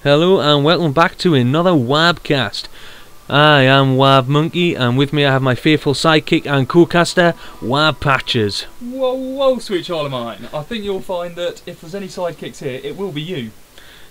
Hello and welcome back to another WABcast. I am Wab Monkey, and with me I have my faithful sidekick and co-caster, Wab Patches. Whoa, whoa, sweet child of mine. I think you'll find that if there's any sidekicks here, it will be you.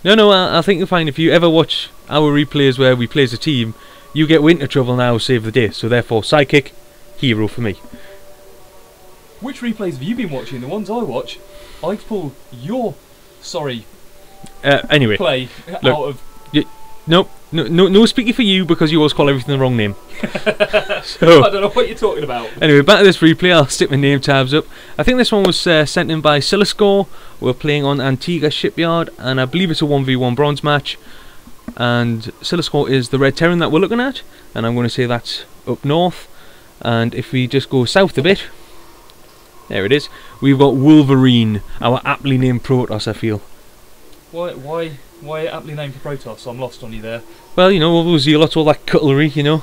No, I think you'll find if you ever watch our replays where we play as a team, you get into trouble now, save the day. So therefore, sidekick, hero for me. Which replays have you been watching? The ones I watch, I pull your Anyway, play look, out of... No speaking for you because you always call everything the wrong name. So, I don't know what you're talking about. Anyway, back to this replay. I'll stick my name tabs up. I think this one was sent in by Silicorn. We're playing on Antigua Shipyard, and I believe it's a 1v1 bronze match. And Silicorn is the red Terran that we're looking at, and I'm going to say that's up north. And if we just go south a bit, there it is. We've got Wolverine, our aptly named Protoss, I feel. Why aptly named for Protoss? I'm lost on you there. Well, you know, all those zealots, all that cutlery, you know,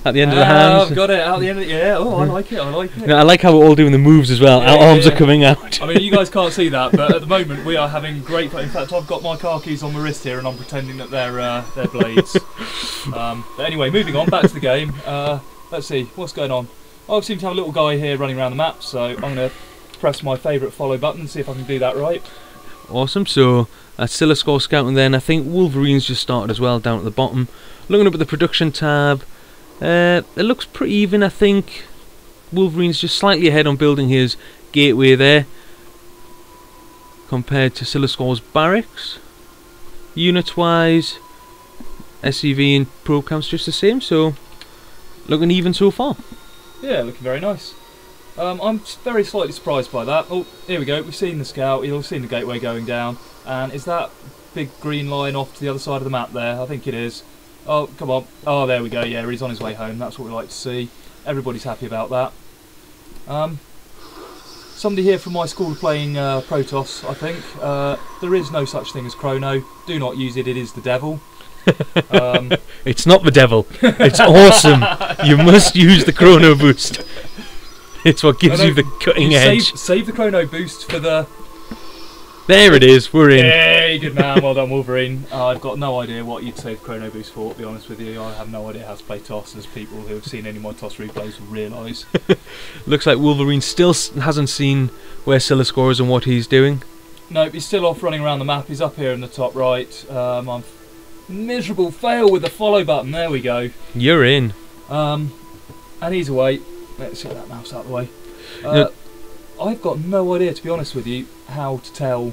at the end of the hands. I've got it, at the end of the... Yeah, oh, I like it. You know, I like how we're all doing the moves as well. Our arms are coming out. I mean, you guys can't see that, but at the moment we are having great fun. In fact, I've got my car keys on my wrist here and I'm pretending that they're blades. But anyway, moving on, back to the game. Let's see, what's going on? I seem to have a little guy here running around the map, so I'm going to press my favourite follow button and see if I can do that right. Awesome, so that's Silicorn scouting there, and I think Wolverine's just started as well down at the bottom. Looking up at the production tab, it looks pretty even. I think Wolverine's just slightly ahead on building his gateway there compared to Silicorn's barracks. Units wise, SCV and probe count's just the same, so looking even so far. Yeah, looking very nice. I'm very slightly surprised by that. Oh, here we go, we've seen the scout, we've seen the gateway going down, and is that big green line off to the other side of the map there? I think it is. Oh, come on. Oh, there we go, yeah, he's on his way home, that's what we like to see. Everybody's happy about that. Somebody here from my school playing Protoss, I think. There is no such thing as Chrono. Do not use it, it is the devil. It's not the devil, it's awesome. You must use the Chrono boost. It's what gives you the cutting edge. Save the Chrono boost for the... There it is, we're in. Hey, good man, well done Wolverine. I've got no idea what you'd save Chrono boost for, to be honest with you. I have no idea how to play TOS, as people who have seen any of my TOS replays will realise. Looks like Wolverine still hasn't seen where Silicorn is and what he's doing. Nope, he's still off running around the map. He's up here in the top right. I'm miserable fail with the follow button, there we go. You're in. And he's away. Let's get that mouse out of the way. I've got no idea, to be honest with you, how to tell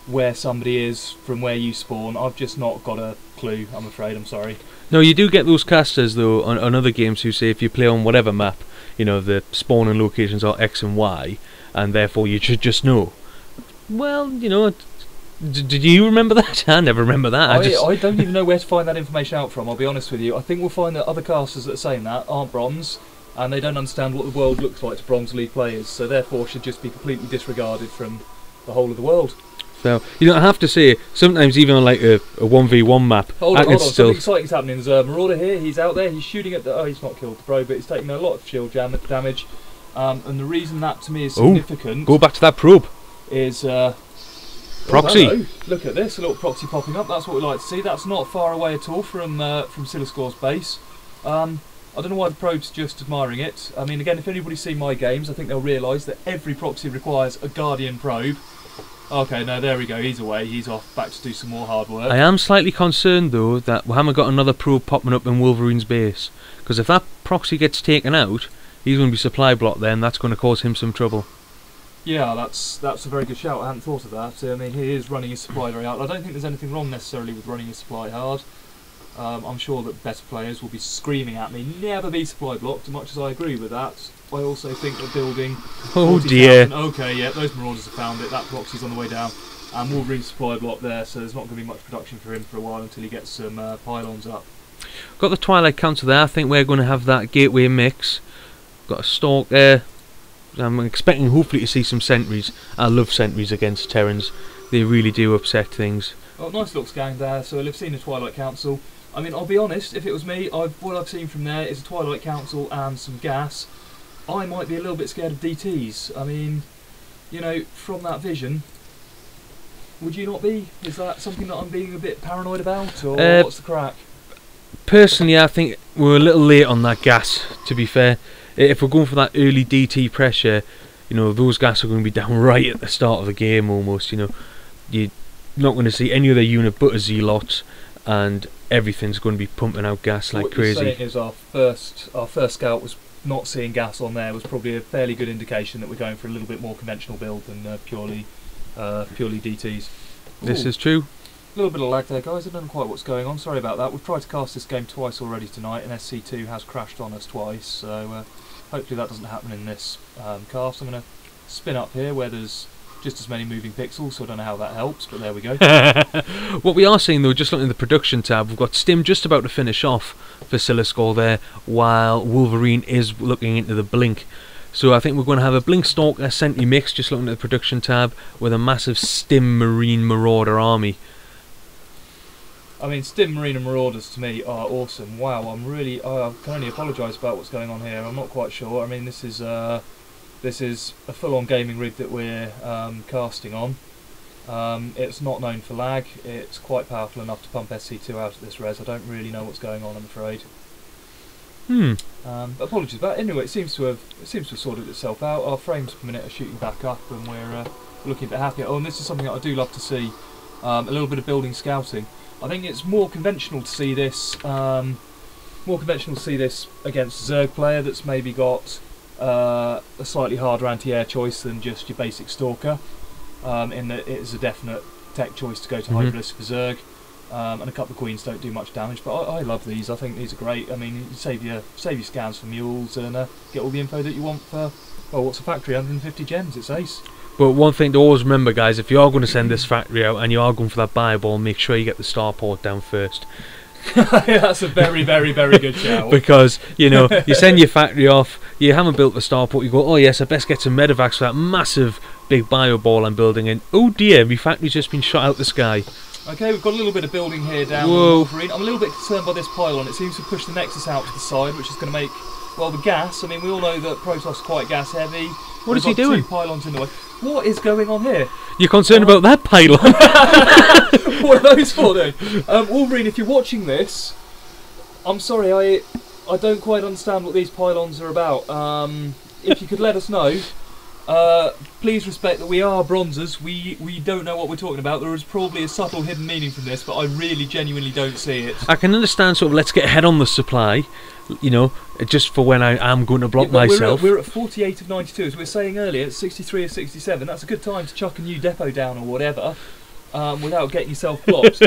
where somebody is from where you spawn. I've just not got a clue, I'm afraid. I'm sorry. No, you do get those casters, though, on other games who say if you play on whatever map, you know, the spawning locations are X and Y, and therefore you should just know. Well, you know, did you remember that? I never remember that. I don't even know where to find that information out from, I'll be honest with you. I think we'll find that other casters that are saying that aren't bronze, and they don't understand what the world looks like to Bronze League players, so therefore should just be completely disregarded from the whole of the world. So, you don't have to say, sometimes even on like a 1v1 map, hold on, something exciting's happening. There's a Marauder here, he's out there, he's shooting at the... Oh, he's not killed the probe, but he's taking a lot of shield damage. And the reason that to me is significant... Go back to that probe. ...is... proxy. Oh, look at this, a little proxy popping up, that's what we like to see. That's not far away at all from Silicorn's base. I don't know why the probe's just admiring it. I mean, again, if anybody's seen my games, I think they'll realise that every proxy requires a Guardian probe. Okay, no, there we go, he's away, he's off, back to do some more hard work. I am slightly concerned, though, that we haven't got another probe popping up in Wolverine's base. Because if that proxy gets taken out, he's going to be supply blocked then, that's going to cause him some trouble. Yeah, that's a very good shout, I hadn't thought of that. I mean, he is running his supply very hard. I don't think there's anything wrong necessarily with running his supply hard. I'm sure that better players will be screaming at me, never be supply blocked, as much as I agree with that. I also think that building... Oh dear. Okay, yeah, those Marauders have found it, that proxy's on the way down. And Wolverine's supply block there, so there's not going to be much production for him for a while until he gets some pylons up. Got the Twilight Council there, I think we're going to have that gateway mix. Got a Stalk there. I'm expecting hopefully to see some sentries. I love sentries against Terrans, they really do upset things. Well, nice little scan there, so we've seen the Twilight Council. I mean, I'll be honest, if it was me, what I've seen from there is a Twilight Council and some gas. I might be a little bit scared of DTs. I mean, you know, from that vision, Would you not be? Is that something that I'm being a bit paranoid about, or what's the crack? Personally, I think we're a little late on that gas, to be fair. If we're going for that early DT pressure, you know, those gas are going to be down right at the start of the game almost, you know. You're not going to see any other unit but a Z-lot, and everything's going to be pumping out gas like crazy. What you're saying is our first scout was not seeing gas on there was probably a fairly good indication that we're going for a little bit more conventional build than purely DTs. This is true. A little bit of lag there, guys. I don't know quite what's going on. Sorry about that. We've tried to cast this game twice already tonight, and SC2 has crashed on us twice. So hopefully that doesn't happen in this cast. I'm going to spin up here where there's just as many moving pixels, so I don't know how that helps, but there we go. What we are seeing though, just looking at the production tab, we've got Stim just about to finish off for Silicorn there, while Wolverine is looking into the Blink. So I think we're going to have a Blink Stalker Sentry mix, just looking at the production tab, with a massive Stim Marine Marauder army. I mean, Stim Marine and Marauders to me are awesome. Wow, I can only apologise about what's going on here. I'm not quite sure. I mean, this is a full-on gaming rig that we're casting on. It's not known for lag. It's quite powerful enough to pump SC2 out at this res. I don't really know what's going on, I'm afraid. Apologies about it. Anyway, it seems to have sorted itself out. Our frames per minute are shooting back up, and we're looking a bit happier. Oh, and this is something that I do love to see. A little bit of building scouting. I think it's more conventional to see this. Against a Zerg player that's maybe got a slightly harder anti-air choice than just your basic Stalker. In that it is a definite tech choice to go to High Ballistic for Zerg, and a couple of Queens don't do much damage. But I love these. I think these are great. I mean, you save your scans for mules and get all the info that you want for. Well, what's a factory? 150 gems. It's ace. But one thing to always remember, guys, if you are going to send this factory out and you are going for that Bioball, make sure you get the starport down first. That's a very, very, very good shout. Because, you know, you send your factory off, you haven't built the starport, you go, oh yes, I best get some medevacs for that massive big Bioball I'm building, and oh dear, my factory's just been shot out the sky. Okay, we've got a little bit of building here down Wolverine. I'm a little bit concerned by this pylon. It seems to push the Nexus out to the side, which is going to make, well, the gas. I mean, we all know that Protoss is quite gas heavy. What is he doing? 2 pylons in the way. What is going on here? You're concerned about that pylon? What are those for then? Wolverine, if you're watching this, I'm sorry, I don't quite understand what these pylons are about. If you could let us know. Please respect that we are bronzers. We don't know what we're talking about. There is probably a subtle hidden meaning from this, but I really genuinely don't see it. I can understand sort of let's get ahead on the supply, you know, just for when I am going to block myself. We're at 48 of 92, as we were saying earlier. It's 63 of 67. That's a good time to chuck a new depot down or whatever, without getting yourself blocked.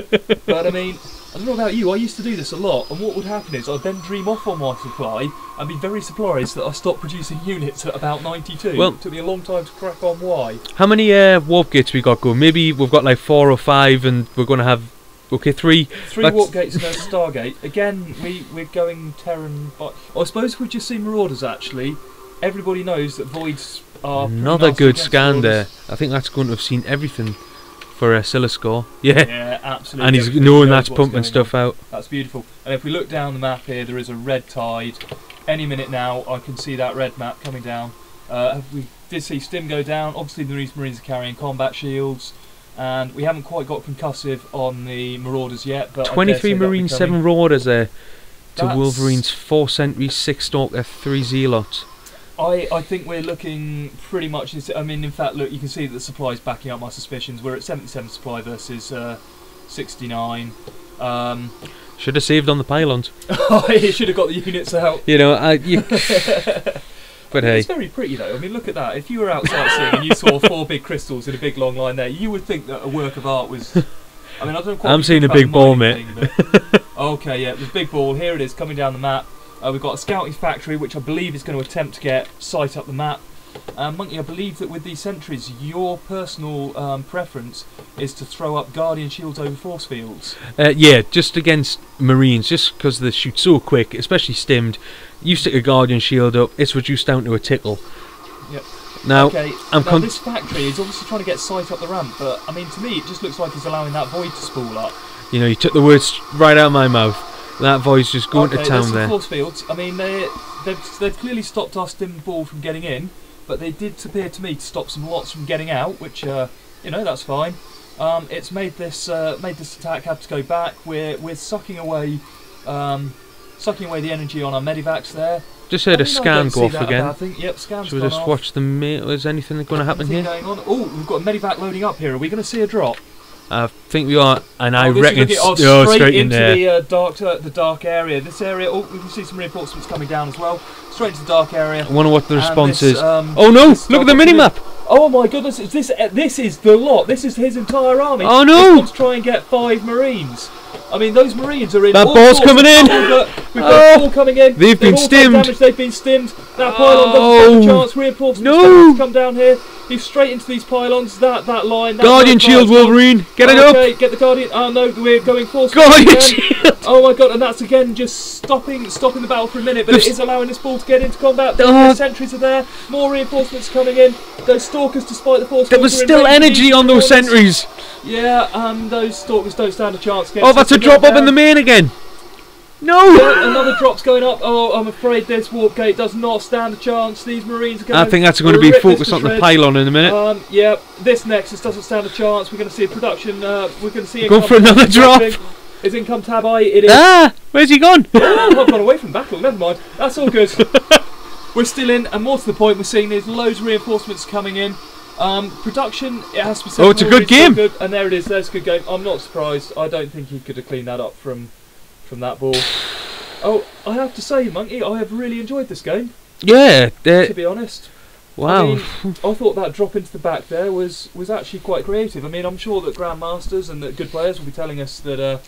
But I mean, I don't know about you, I used to do this a lot, and what would happen is I'd then dream off on my supply and be very surprised that I stopped producing units at about 92. Well, it took me a long time to crack on why. How many warp gates we got going? Maybe we've got like 4 or 5, and we're going to have, okay, 3. 3 warp gates and a Stargate. Again, we're going Terran. I suppose we've just seen Marauders actually. Everybody knows that Voids are another good scan there. I think that's going to have seen everything for Silicorn. Yeah, absolutely. And he's knowing that's pumping stuff out. That's beautiful. And if we look down the map here, there is a red tide. Any minute now, I can see that red map coming down. We did see Stim go down. Obviously, the Marines are carrying combat shields, and we haven't quite got concussive on the Marauders yet. But 23 Marines, 7 Marauders there to Wolverine's 4 Sentries, 6 Stalker, 3 Zealots. I think we're looking pretty much. I mean, in fact, look, you can see that the supply's backing up my suspicions. We're at 77 supply versus 69. Should have saved on the pylons. You should have got the units out. You know, but hey, it's very pretty though. I mean, look at that. If you were out sightseeing and you saw 4 big crystals in a big long line there, you would think that a work of art was. I mean, I don't quite. I'm seeing a big ball, mate. Okay, yeah, the big ball. Here it is coming down the map. We've got a scouting factory, which I believe is going to attempt to get sight up the map. Monkey, I believe that with these sentries, your personal preference is to throw up Guardian shields over force fields. Yeah, just against Marines, just because they shoot so quick, especially stimmed. You stick a Guardian shield up, it's reduced down to a tickle. Yep. Now, okay, this factory is obviously trying to get sight up the ramp, but I mean, to me, it just looks like he's allowing that void to spool up. You know, you took the words right out of my mouth. That void's just going to town there. Force fields. I mean, they've clearly stopped our stim ball from getting in, but they did appear to me to stop some lots from getting out, which you know, that's fine. It's made this attack have to go back. We're sucking away the energy on our medivacs there. Just heard a scan go off again. Yep, scan's Should we gone just off. watch the is anything going to happen here? Going on? Oh, we've got a medivac loading up here. Are we going to see a drop? I think we are, and I this reckon is straight into the dark area. This area. Oh, we can see some reinforcements coming down as well. Straight into the dark area. I wonder what the response is. Oh no! Look at the minimap. Oh my goodness! This is the lot. This is his entire army. Oh no! Let's try and get 5 Marines. I mean, those Marines are in. That ball's coming in. We've got 4 coming in. They've been stimmed. They've been stimmed. That pylon doesn't have a chance. Reinforcements come down here. He's straight into these pylons. That line. Guardian shield, Wolverine. Get it up. Okay, get the Guardian. Oh no, we're going force. Guardian shield. Oh my god, and that's again just stopping the battle for a minute, but it is allowing this ball to get into combat. The sentries are there. More reinforcements coming in. Those stalkers, despite the force. There was still energy on those sentries. Yeah, those stalkers don't stand a chance against. Oh, that's a drop up in the main again. No! Yeah, another drop's going up. Oh, I'm afraid this warp gate does not stand a chance. These Marines are going I think that's going to be focused on the pylon in a minute. Yeah, this Nexus doesn't stand a chance. We're going to see a production. We're going to see. Going for another drop. Is income tab I? It is. Where's he gone? Oh, I've gone away from battle. Never mind. That's all good. We're still in, and more to the point, we're seeing there's loads of reinforcements coming in. Production, it has to be said. Oh, it's a good game. Good, and there it is. There's a good game. I'm not surprised. I don't think he could have cleaned that up from that ball. Oh, I have to say, Monkey, I have really enjoyed this game. Yeah, to be honest. Wow. I mean, I thought that drop into the back there was actually quite creative. I mean, I'm sure that grandmasters and that good players will be telling us that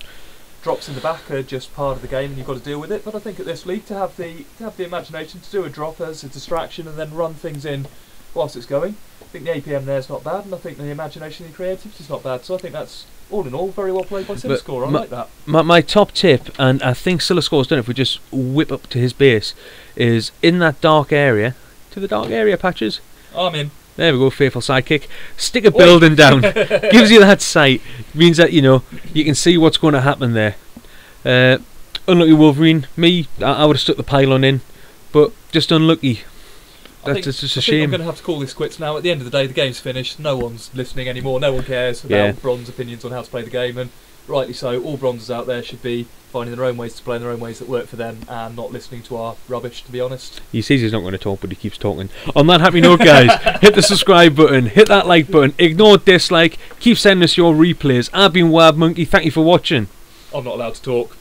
drops in the back are just part of the game and you've got to deal with it. But I think at this league, to have the imagination to do a drop as a distraction and then run things in whilst it's going, I think the APM there's not bad, and I think the imagination and creativity is not bad. So I think that's, all in all, very well played by Silicorn. I like that. My top tip, and I think Silicorn's done it if we just whip up to his base, is in that dark area, to the dark area, Patches. I'm in. There we go, faithful sidekick. Stick a building down. Gives you that sight. Means that, you can see what's going to happen there. Unlucky Wolverine. Me, I would have stuck the pylon in, but just unlucky. That's just a shame. I'm going to have to call this quits now. At the end of the day, the game's finished. No one's listening anymore. No one cares about bronze opinions on how to play the game, and rightly so. All bronzes out there should be finding their own ways to play in their own ways that work for them, and not listening to our rubbish, to be honest. He says he's not going to talk, but he keeps talking. On that happy note, guys, hit the subscribe button, hit that like button, ignore dislike, keep sending us your replays. I've been WABMonkey. Thank you for watching. I'm not allowed to talk.